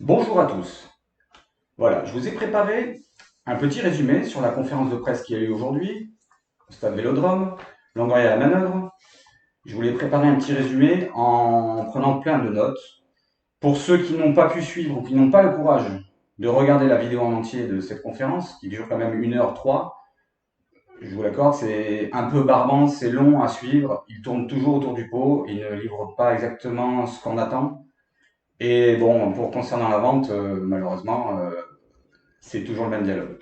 Bonjour à tous. Voilà, je vous ai préparé un petit résumé sur la conférence de presse qui a eu aujourd'hui au stade Vélodrome, Longoria à la manœuvre. Je voulais préparer un petit résumé en prenant plein de notes. Pour ceux qui n'ont pas pu suivre ou qui n'ont pas le courage de regarder la vidéo en entier de cette conférence, qui dure quand même 1h03, je vous l'accorde, c'est un peu barbant, c'est long à suivre. Il tourne toujours autour du pot, il ne livre pas exactement ce qu'on attend. Et bon, pour concernant la vente, malheureusement, c'est toujours le même dialogue.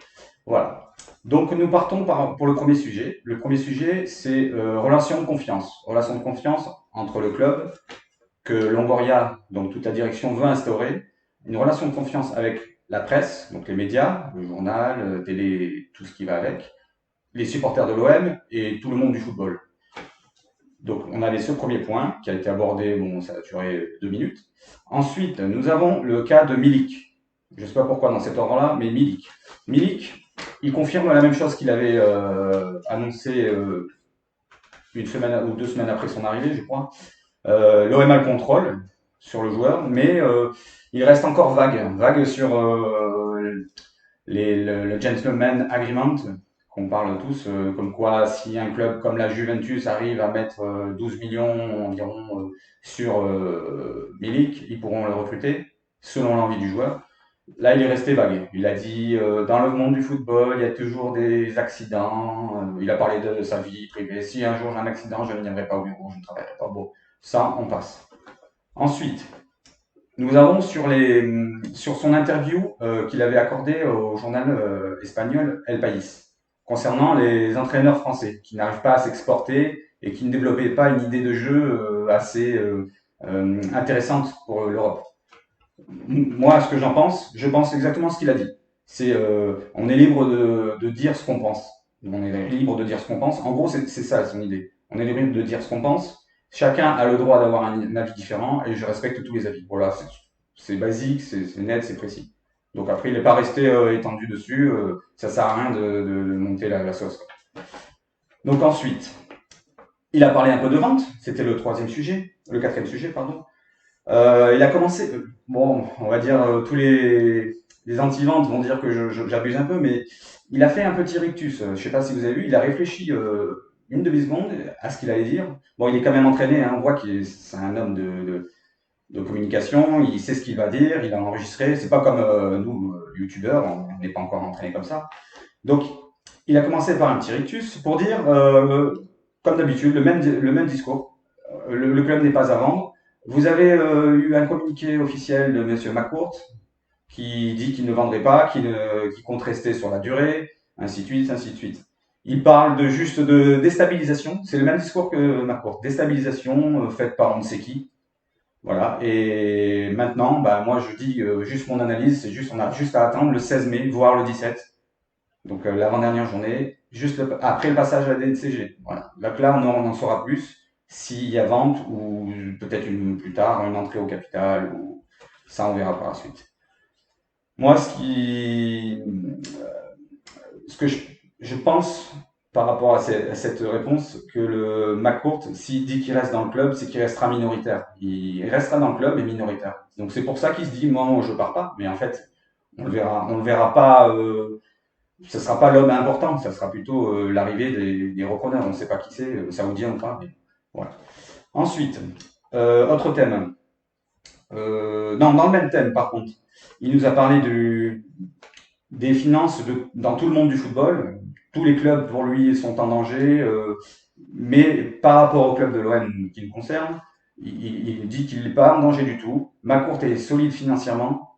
Voilà. Donc nous partons pour le premier sujet. Le premier sujet, c'est relation de confiance. Relation de confiance entre le club que Longoria, donc toute la direction, veut instaurer. Une relation de confiance avec la presse, donc les médias, le journal, télé, tout ce qui va avec, les supporters de l'OM et tout le monde du football. Donc on avait ce premier point qui a été abordé, bon ça a duré 2 minutes. Ensuite, nous avons le cas de Milik. Je ne sais pas pourquoi dans cet ordre-là, mais Milik. Milik, il confirme la même chose qu'il avait annoncé une semaine ou 2 semaines après son arrivée, je crois. L'OM a le contrôle sur le joueur, mais il reste encore vague sur le gentleman agreement qu'on parle tous, comme quoi si un club comme la Juventus arrive à mettre 12 millions environ sur Milik, ils pourront le recruter selon l'envie du joueur. Là, il est resté vague. Il a dit dans le monde du football, il y a toujours des accidents. Il a parlé de sa vie privée. Si un jour j'ai un accident, je ne viendrai pas au bureau, je ne travaillerai pas. Bon, ça, on passe. Ensuite, nous avons sur son interview qu'il avait accordée au journal espagnol El País, concernant les entraîneurs français qui n'arrivent pas à s'exporter et qui ne développaient pas une idée de jeu assez intéressante pour l'Europe. Moi, ce que j'en pense, je pense exactement ce qu'il a dit. C'est on est libre de dire ce qu'on pense. On est libre de dire ce qu'on pense. En gros, c'est ça son idée. On est libre de dire ce qu'on pense. Chacun a le droit d'avoir un avis différent et je respecte tous les avis. Voilà, c'est basique, c'est net, c'est précis. Donc après, il n'est pas resté étendu dessus. Ça sert à rien de monter la sauce. Donc ensuite, il a parlé un peu de vente. C'était le troisième sujet, le quatrième sujet, pardon. Il a commencé, bon, on va dire, tous les anti-ventes vont dire que j'abuse un peu, mais il a fait un petit rictus. Je ne sais pas si vous avez vu, il a réfléchi une demi-seconde à ce qu'il allait dire. Bon, il est quand même entraîné, hein, on voit qu'il c'est un homme de communication, il sait ce qu'il va dire, il a enregistré. C'est pas comme nous, youtubeurs, on n'est pas encore entraîné comme ça. Donc, il a commencé par un petit rictus pour dire, comme d'habitude, le même discours. Le club n'est pas à vendre. Vous avez eu un communiqué officiel de M. McCourt qui dit qu'il ne vendrait pas, qu'il compte rester sur la durée, ainsi de suite, ainsi de suite. Il parle juste de déstabilisation. C'est le même discours que McCourt. Déstabilisation faite par on ne sait qui. Voilà. Et maintenant, bah, moi, je dis juste mon analyse. C'est juste, on a juste à attendre le 16 mai, voire le 17. Donc l'avant-dernière journée, juste après le passage à la DNCG. Voilà. Donc là, on en saura plus s'il y a vente ou peut-être plus tard une entrée au capital. Ou ça, on verra par la suite. Moi, ce que je pense par rapport à cette réponse, que le McCourt, s'il dit qu'il reste dans le club, c'est qu'il restera minoritaire. Il restera dans le club et minoritaire. Donc c'est pour ça qu'il se dit, moi, je pars pas. Mais en fait, on le verra pas. Ce ne sera pas l'homme important, ça sera plutôt l'arrivée des repreneurs. On ne sait pas qui c'est, saoudien ou pas. Mais voilà. Ensuite, autre thème. Non, dans le même thème, par contre, il nous a parlé des finances dans tout le monde du football. Tous les clubs, pour lui, sont en danger, mais par rapport au club de l'OM qui le concerne, il dit qu'il n'est pas en danger du tout. McCourt est solide financièrement.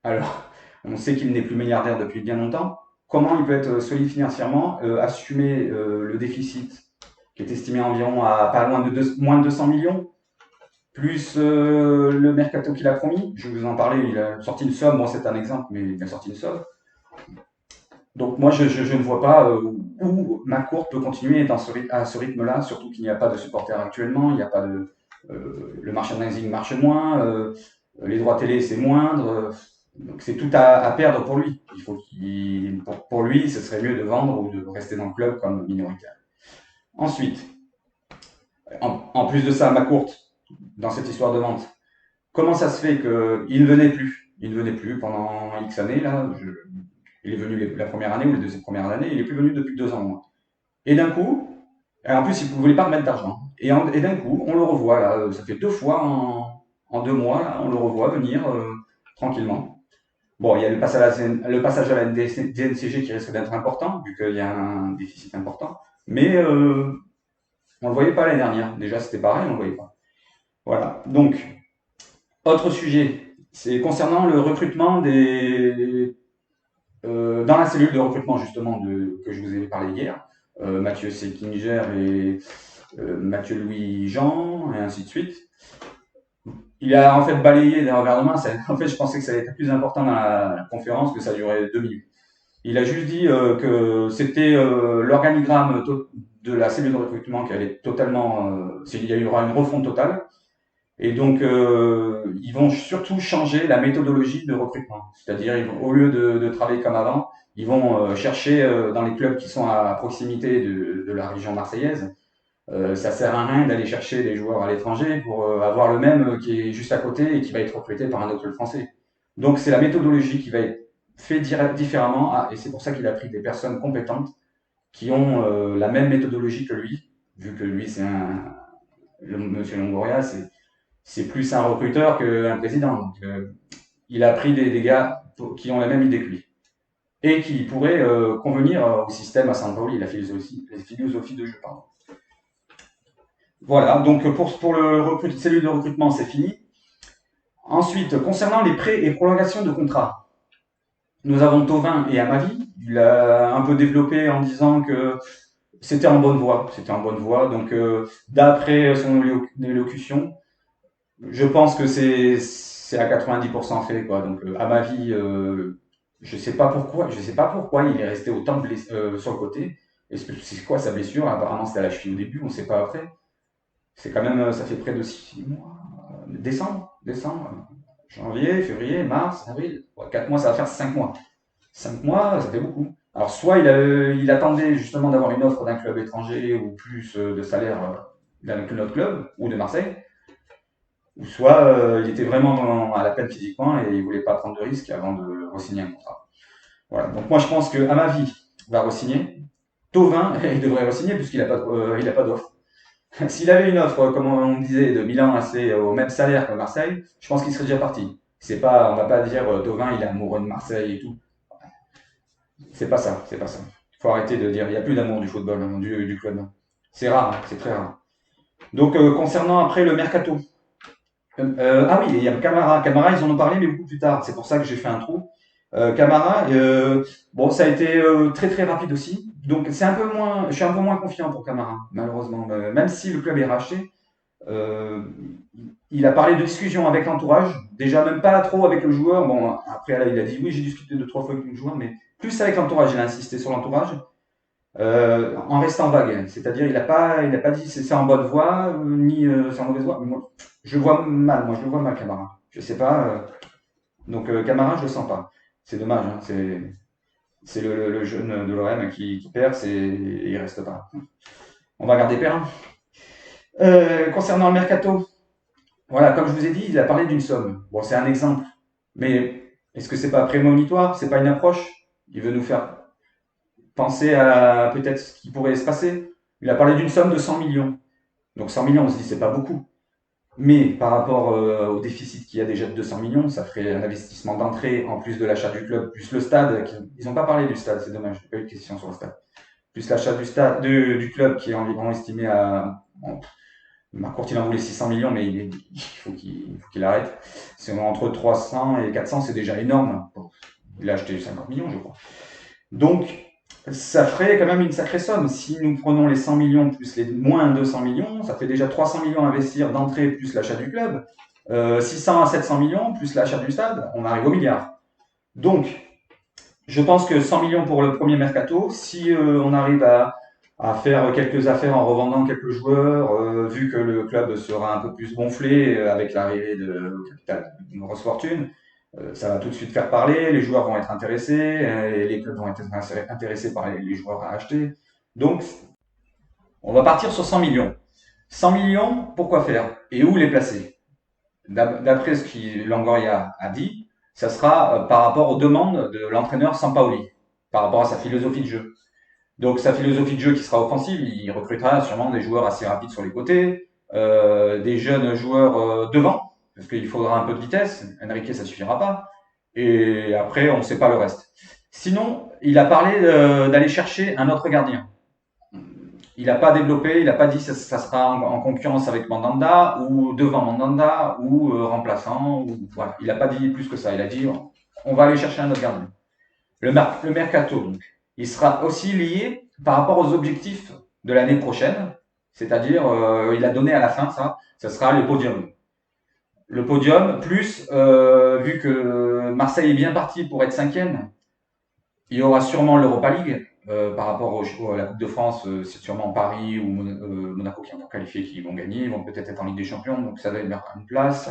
Alors, on sait qu'il n'est plus milliardaire depuis bien longtemps. Comment il peut être solide financièrement, assumer le déficit qui est estimé environ à pas loin de moins de 200 millions, plus le mercato qu'il a promis. Je vais vous en parler, il a sorti une somme, bon c'est un exemple, mais il a sorti une somme. Donc moi je ne vois pas où McCourt peut continuer à ce rythme-là, surtout qu'il n'y a pas de supporters actuellement, il n'y a pas de... le merchandising marche moins, les droits télé c'est moindre, donc c'est tout à perdre pour lui. Pour lui, ce serait mieux de vendre ou de rester dans le club comme minoritaire. Ensuite, en plus de ça, McCourt, dans cette histoire de vente, comment ça se fait qu'il ne venait plus? Il ne venait plus pendant X années, là. Il est venu la première année ou les 2 premières années, il est plus venu depuis 2 ans, moi. Et d'un coup, et en plus, il ne voulait pas remettre d'argent. Et d'un coup, on le revoit, là. Ça fait 2 fois en 2 mois, là, on le revoit venir tranquillement. Bon, il y a le passage à la DNCG qui risque d'être important, vu qu'il y a un déficit important. Mais on ne le voyait pas l'année dernière. Déjà, c'était pareil, on ne le voyait pas. Voilà. Donc, autre sujet, c'est concernant le recrutement dans la cellule de recrutement, justement, que je vous ai parlé hier. Mathieu Sekinger et Mathieu Louis-Jean, et ainsi de suite. Il a en fait balayé d'un revers de main. En fait, je pensais que ça allait être plus important dans la conférence, que ça durait 2 minutes. Il a juste dit que c'était l'organigramme de la cellule de recrutement qui allait totalement. Il y aura une refonte totale. Et donc, ils vont surtout changer la méthodologie de recrutement. C'est-à-dire, au lieu de travailler comme avant, ils vont chercher dans les clubs qui sont à proximité de la région marseillaise. Ça sert à rien d'aller chercher des joueurs à l'étranger pour avoir le même qui est juste à côté et qui va être recruté par un autre club français. Donc, c'est la méthodologie qui va être faite différemment. Et c'est pour ça qu'il a pris des personnes compétentes qui ont la même méthodologie que lui, vu que lui, Monsieur Longoria, c'est plus un recruteur qu'un président. Donc, il a pris des gars qui ont la même idée que lui et qui pourraient convenir au système à Sampaoli, la philosophie de jeu. Pardon. Voilà, donc pour le cellule de recrutement, c'est fini. Ensuite, concernant les prêts et prolongations de contrat, nous avons Thauvin et Amavi. Il a un peu développé en disant que c'était en bonne voie. C'était en bonne voie. Donc, d'après son élocution, je pense que c'est à 90% fait, quoi. Donc, à ma vie, je sais pas pourquoi il est resté autant sur le côté. Est-ce que c'est quoi sa blessure? Apparemment, c'était à la cheville au début, on ne sait pas après. C'est quand même, ça fait près de 6 mois. Décembre, janvier, février, mars, avril. Ouais, 4 mois, ça va faire 5 mois. 5 mois, ça fait beaucoup. Alors, soit il attendait justement d'avoir une offre d'un club étranger ou plus de salaire d'un autre club ou de Marseille, ou soit il était vraiment à la peine physiquement et il voulait pas prendre de risques avant de re-signer un contrat. Voilà. Donc moi je pense que Amavi va re-signer. Thauvin, il devrait re-signer puisqu'il n'a pas d'offre. S'il avait une offre, comme on disait, de Milan assez au même salaire que Marseille, je pense qu'il serait déjà parti. On va pas dire Thauvin il est amoureux de Marseille et tout. C'est pas ça, c'est pas ça. Il faut arrêter de dire il n'y a plus d'amour du football, hein, du club. C'est rare, c'est très rare. Donc concernant après le mercato, ah oui, il y a Camara. Camara, ils en ont parlé, mais beaucoup plus tard. C'est pour ça que j'ai fait un trou. Camara, bon, ça a été très très rapide aussi. Donc c'est un peu moins, je suis un peu moins confiant pour Camara, malheureusement. Même si le club est racheté, euh, il a parlé de discussion avec l'entourage. Déjà même pas trop avec le joueur. Bon, après là, il a dit oui, j'ai discuté 2, 3 fois avec le joueur, mais plus avec l'entourage. Il a insisté sur l'entourage. En restant vague, c'est-à-dire il a pas dit c'est en bonne voie ni c'est en mauvaise voie. Moi, je le vois mal, Camara. Je sais pas. Donc Camara, je le sens pas. C'est dommage. Hein, c'est le jeune de l'OM qui perce et il reste pas. On va garder Perrin. Concernant le mercato, voilà, comme je vous ai dit, il a parlé d'une somme. Bon, c'est un exemple, mais est-ce que c'est pas prémonitoire? C'est pas une approche? Il veut nous faire penser à peut-être ce qui pourrait se passer. Il a parlé d'une somme de 100 millions. Donc 100 millions, on se dit c'est pas beaucoup. Mais par rapport au déficit qu'il y a déjà de 200 millions, ça ferait un investissement d'entrée en plus de l'achat du club, plus le stade. Ils n'ont pas parlé du stade, c'est dommage, je n'ai pas eu de question sur le stade. Plus l'achat du club qui est environ estimé à. Marcourt, il en voulait 600 millions, mais il faut qu'il arrête. C'est entre 300 et 400, c'est déjà énorme. Il a acheté 50 millions, je crois. Donc, ça ferait quand même une sacrée somme. Si nous prenons les 100 millions plus les moins 200 millions, ça fait déjà 300 millions à investir d'entrée plus l'achat du club. 600 à 700 millions plus l'achat du stade, on arrive au milliard. Donc, je pense que 100 millions pour le premier mercato, si on arrive à faire quelques affaires en revendant quelques joueurs, vu que le club sera un peu plus gonflé avec l'arrivée de capital, une grosse fortune, ça va tout de suite faire parler, les joueurs vont être intéressés, et les clubs vont être intéressés par les joueurs à acheter. Donc, on va partir sur 100 millions. 100 millions, pourquoi faire? Et où les placer? D'après ce que Longoria a dit, ça sera par rapport aux demandes de l'entraîneur Sampaoli, par rapport à sa philosophie de jeu. Donc sa philosophie de jeu qui sera offensive, il recrutera sûrement des joueurs assez rapides sur les côtés, des jeunes joueurs devant, parce qu'il faudra un peu de vitesse. Enrique, ça suffira pas. Et après, on ne sait pas le reste. Sinon, il a parlé d'aller chercher un autre gardien. Il n'a pas développé, il n'a pas dit que ça sera en concurrence avec Mandanda ou devant Mandanda ou remplaçant. Ou, voilà. Il n'a pas dit plus que ça. Il a dit on va aller chercher un autre gardien. Le mercato, donc, il sera aussi lié par rapport aux objectifs de l'année prochaine. C'est-à-dire, il a donné à la fin ça sera le podium. Le podium, plus, vu que Marseille est bien parti pour être cinquième, il y aura sûrement l'Europa League. Par rapport à la Coupe de France, c'est sûrement Paris ou Monaco qui vont qualifier, qui vont gagner. Ils vont peut-être être en Ligue des Champions, donc ça va être une place.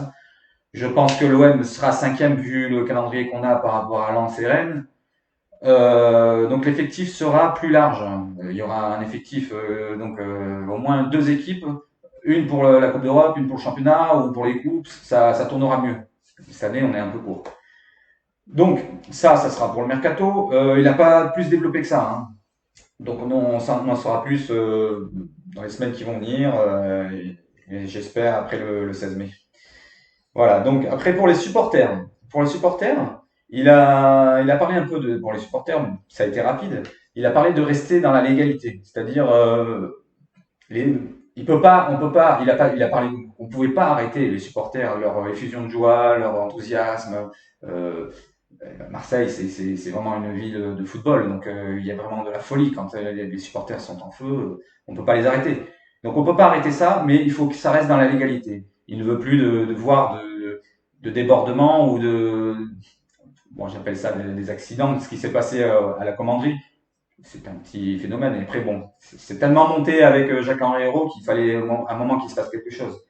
Je pense que l'OM sera cinquième vu le calendrier qu'on a par rapport à Lens et Rennes. Donc l'effectif sera plus large. Il y aura un effectif, au moins 2 équipes, une pour la Coupe d'Europe, une pour le championnat ou pour les coupes, ça tournera mieux. Cette année, on est un peu court. Donc ça sera pour le mercato. Il n'a pas plus développé que ça, hein. Donc on en saura plus dans les semaines qui vont venir, et j'espère après le 16 mai. Voilà, donc après pour les supporters. Pour les supporters, il a parlé un peu pour les supporters, ça a été rapide. Il a parlé de rester dans la légalité, c'est-à-dire on peut pas, il a parlé, on pouvait pas arrêter les supporters, leur effusion de joie, leur enthousiasme. Euh, Marseille, c'est vraiment une ville de football, donc il y a vraiment de la folie quand les supporters sont en feu. On peut pas les arrêter. Donc on peut pas arrêter ça, mais il faut que ça reste dans la légalité. Il ne veut plus de voir de débordements ou bon, j'appelle ça des accidents. Ce qui s'est passé à la commanderie, c'est un petit phénomène. Et après, bon, c'est tellement monté avec Jacques-Henri Hérault qu'il fallait à un moment qu'il se passe quelque chose.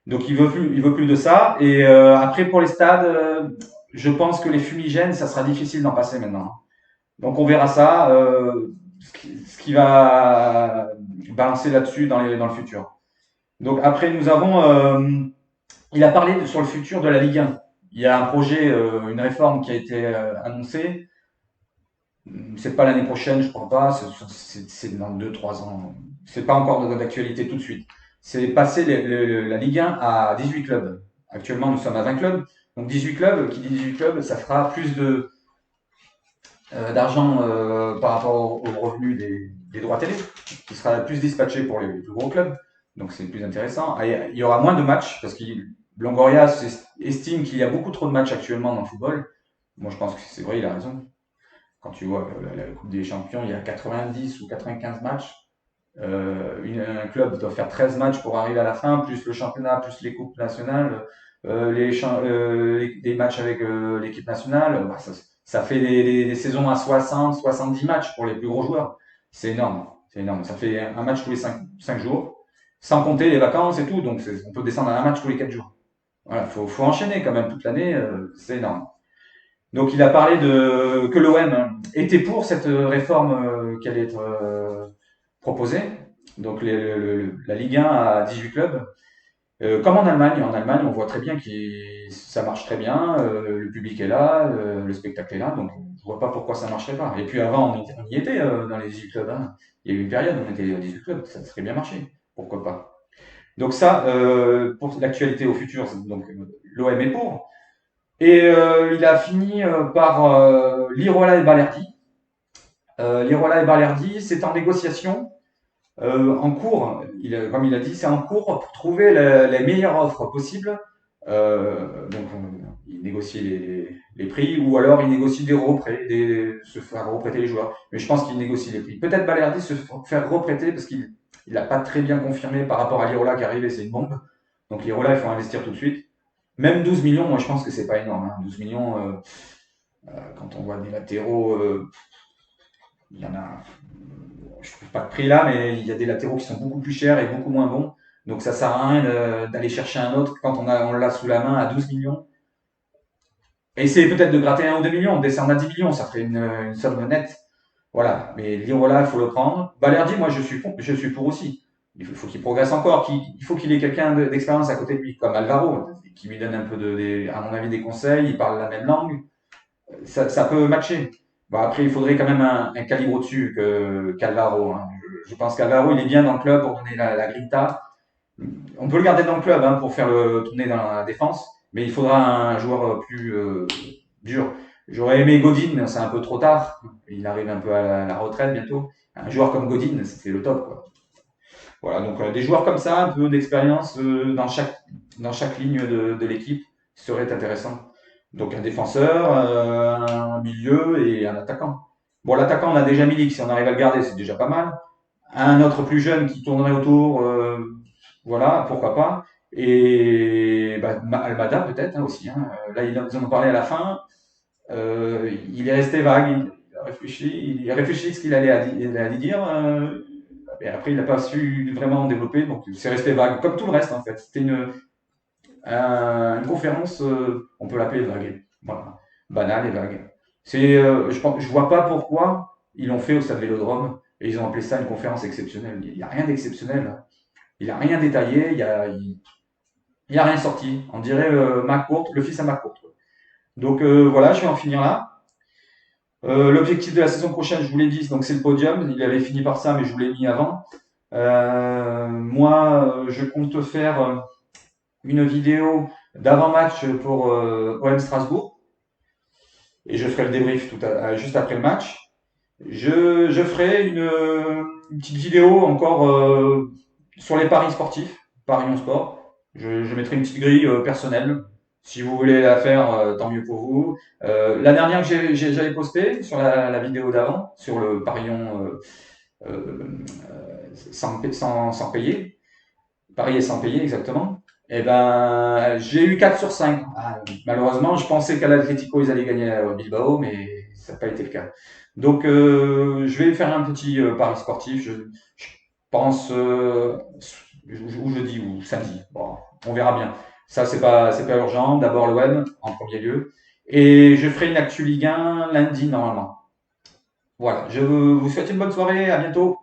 Donc il veut plus de ça. Et après pour les stades, je pense que les fumigènes, ça sera difficile d'en passer maintenant. Donc on verra ça, ce qui va balancer là-dessus dans le futur. Donc après nous avons, il a parlé sur le futur de la Ligue 1. Il y a un projet, une réforme qui a été annoncée. C'est pas l'année prochaine, je crois pas. C'est dans 2-3 ans. C'est pas encore d'actualité tout de suite. C'est passer la Ligue 1 à 18 clubs. Actuellement, nous sommes à 20 clubs. Donc 18 clubs, qui dit 18 clubs, ça fera plus d'argent par rapport aux revenus des droits télé, qui sera plus dispatché pour les plus gros clubs. Donc c'est plus intéressant. Et il y aura moins de matchs parce que Longoria estime qu'il y a beaucoup trop de matchs actuellement dans le football. Moi, je pense que c'est vrai, il a raison. Quand tu vois la Coupe des Champions, il y a 90 ou 95 matchs. Un club doit faire 13 matchs pour arriver à la fin, plus le championnat, plus les coupes nationales, des matchs avec l'équipe nationale. Bah, ça fait des saisons à 60, 70 matchs pour les plus gros joueurs. C'est énorme. C'est énorme. Ça fait un match tous les 5 jours, sans compter les vacances et tout. Donc on peut descendre à un match tous les 4 jours. Voilà, faut enchaîner quand même toute l'année. C'est énorme. Donc il a parlé que l'OM était pour cette réforme qui allait être proposée. Donc la Ligue 1 à 18 clubs. Comme en Allemagne. En Allemagne, on voit très bien que ça marche très bien. Le public est là, le spectacle est là. Donc je vois pas pourquoi ça marcherait pas. Et puis avant, on y était dans les 18 clubs, hein. Il y a eu une période où on était à 18 clubs. Ça serait bien marché. Pourquoi pas. Donc ça, pour l'actualité au futur, donc l'OM est pour. Et il a fini par Lirola et Balerdi. Lirola et Balerdi, c'est en négociation, en cours. Comme il a dit, c'est en cours pour trouver les meilleures offres possibles. Il négocie les prix ou alors il négocie des reprêts, se faire reprêter les joueurs. Mais je pense qu'il négocie les prix. Peut-être Balerdi se faire reprêter parce qu'il n'a pas très bien confirmé par rapport à Lirola qui arrive et c'est une bombe. Donc Lirola, il faut investir tout de suite. Même 12 millions, moi je pense que c'est pas énorme, hein. 12 millions, quand on voit des latéraux, il y en a, je trouve pas de prix là, mais il y a des latéraux qui sont beaucoup plus chers et beaucoup moins bons. Donc ça sert à rien d'aller chercher un autre quand on l'a sous la main à 12 millions. Et essayer peut-être de gratter 1 ou 2 millions, on descend à 10 millions, ça ferait une somme nette. Voilà, mais Lirola, il faut le prendre. Balerdi, moi je suis pour aussi. faut qu'il progresse encore, il faut qu'il ait quelqu'un d'expérience à côté de lui, comme Alvaro, qui lui donne un peu à mon avis, des conseils, il parle la même langue, ça peut matcher. Bon, après, il faudrait quand même un calibre au-dessus qu'Alvaro, hein. Je pense qu'Alvaro, il est bien dans le club pour donner la grinta. On peut le garder dans le club, hein, pour faire tourner dans la défense, mais il faudra un joueur plus dur. J'aurais aimé Godin, mais c'est un peu trop tard. Il arrive un peu à la retraite bientôt. Un joueur comme Godin, c'était le top, quoi. Voilà, donc des joueurs comme ça, un peu d'expérience dans chaque ligne de l'équipe serait intéressant. Donc un défenseur, un milieu et un attaquant. Bon, l'attaquant, on a déjà Milik, si on arrive à le garder, c'est déjà pas mal. Un autre plus jeune qui tournerait autour, voilà, pourquoi pas. Et bah, Almada peut-être, hein, aussi, hein. Là, ils en ont parlé à la fin. Il est resté vague, il a réfléchi ce qu'il allait dire. Et après, il n'a pas su vraiment développer, donc c'est resté vague, comme tout le reste en fait. C'était une conférence, on peut l'appeler vague, voilà, banale et vague. Je vois pas pourquoi ils l'ont fait au Stade Vélodrome et ils ont appelé ça une conférence exceptionnelle. Il n'y a rien d'exceptionnel. Il n'a rien détaillé, il y a rien sorti. On dirait McCourt, le fils à McCourt. Donc voilà, je vais en finir là. L'objectif de la saison prochaine, je vous l'ai dit, donc c'est le podium. Il avait fini par ça, mais je vous l'ai mis avant. Moi, je compte faire une vidéo d'avant-match pour OM Strasbourg et je ferai le débrief juste après le match. Je ferai une petite vidéo encore sur les paris sportifs, Paris en sport. Je mettrai une petite grille personnelle. Si vous voulez la faire, tant mieux pour vous. La dernière que j'avais postée sur la vidéo d'avant, sur le parion sans payer, parier sans payer exactement, et ben j'ai eu 4 sur 5. Ah, malheureusement, je pensais qu'à l'Atlético ils allaient gagner à Bilbao, mais ça n'a pas été le cas. Donc je vais faire un petit pari sportif. Je pense ou jeudi ou samedi. Bon, on verra bien. Ça c'est pas urgent. D'abord le web en premier lieu. Et je ferai une actu Ligue 1 lundi normalement. Voilà, je vous souhaite une bonne soirée, à bientôt.